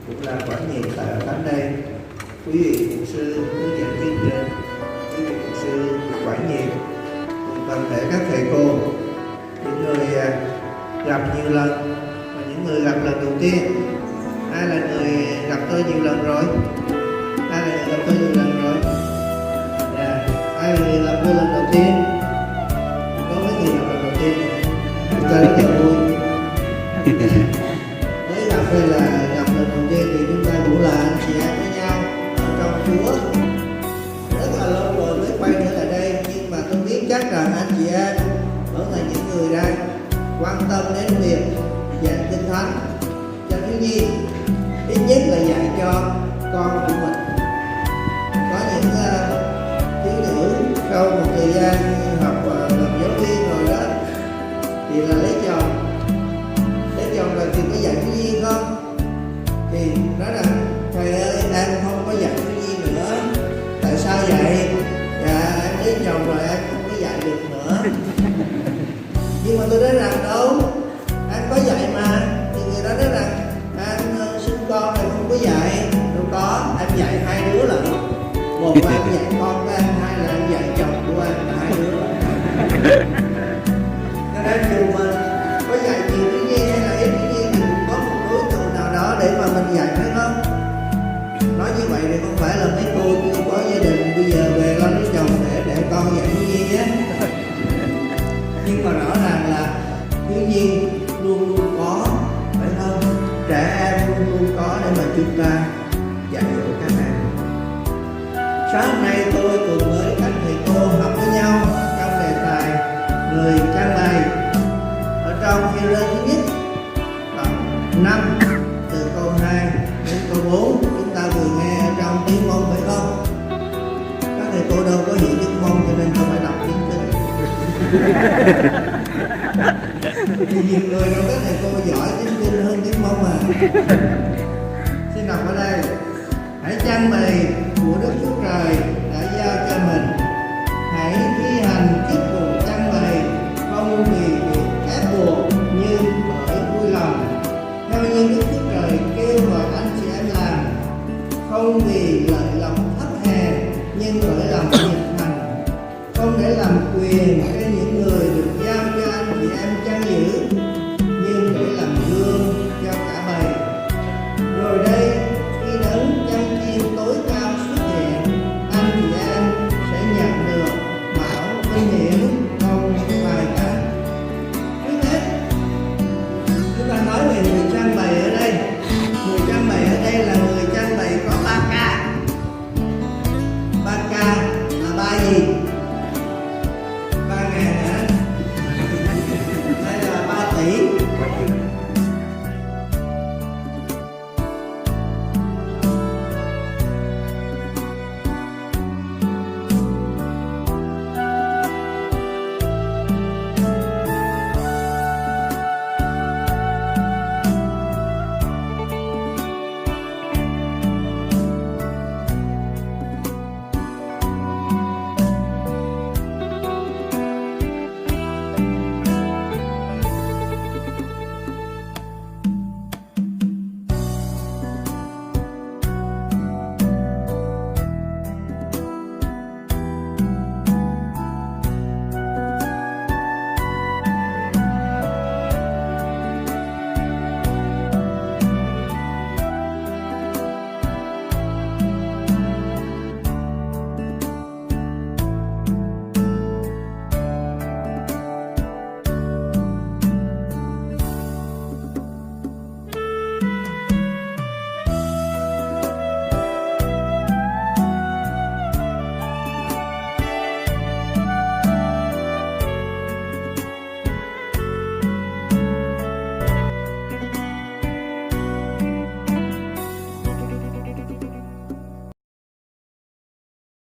cũng là quản nhiệm tại khám đây, quý vị mục sư hướng dẫn chương trình, quý vị mục sư quản nhiệm, toàn thể các thầy cô, những người gặp nhiều lần và những người gặp lần đầu tiên. Ai là người gặp tôi nhiều lần rồi? Ai là người gặp tôi nhiều lần rồi? Ai là người gặp tôi lần đầu tiên? Có mấy người gặp lần đầu tiên? Cho rất là vui. Mới gặp hay là gặp lần đầu tiên thì chúng ta cũng là anh chị em với nhau ở trong Chúa. Rất là lâu rồi mới quay trở lại đây, nhưng mà tôi biết chắc rằng anh chị em vẫn là những người đang quan tâm đến việc dạy Kinh Thánh cho thiếu nhi, ít nhất là dạy cho con của mình. Có những thiếu nữ sau một thời gian học làm giáo viên rồi đó thì là lấy chồng rồi thì có dạy thiếu nhi không? Thì nói rằng thầy ơi, em không có dạy thiếu nhi nữa. Tại sao vậy? Dạ em lấy chồng rồi em không có dạy được nữa. Nhưng mà tôi nói rằng đâu, em có dạy mà. Thì người đó nói rằng em sinh con này không có dạy. Đâu có, em dạy hai đứa lận. Một là em dạy con của em, hai là em dạy chồng của em, là hai đứa lận. Nên em dù mình có dạy nhiều thiếu nhi hay là ít thiếu nhi thì cũng có một đối tượng nào đó để mà mình dạy, phải không? Nói như vậy thì không phải là mấy cô chưa có gia đình bây giờ về lo lấy chồng để con dạy thiếu nhi nhé. Nhưng mà rõ ràng là thiếu nhi luôn luôn có, phải không? Trẻ em luôn luôn có để mà chúng ta dạy dỗ các em. Sáng hôm nay tôi cùng với các thầy cô học với nhau trong đề tài người cha này ở trong Hi-rơ thứ nhất đoạn 5 từ câu 2 đến câu 4. Chúng ta vừa nghe ở trong tiếng môn, phải không? Các thầy cô đâu có hiểu tiếng môn cho nên không phải đọc tiếng Kinh. Thì nhiều người đâu các thầy cô giỏi tiếng Kinh hơn tiếng môn mà. Xin đọc ở đây: hãy chăn bầy của Đức Chúa Trời đã giao cho mình, hãy thi hành chức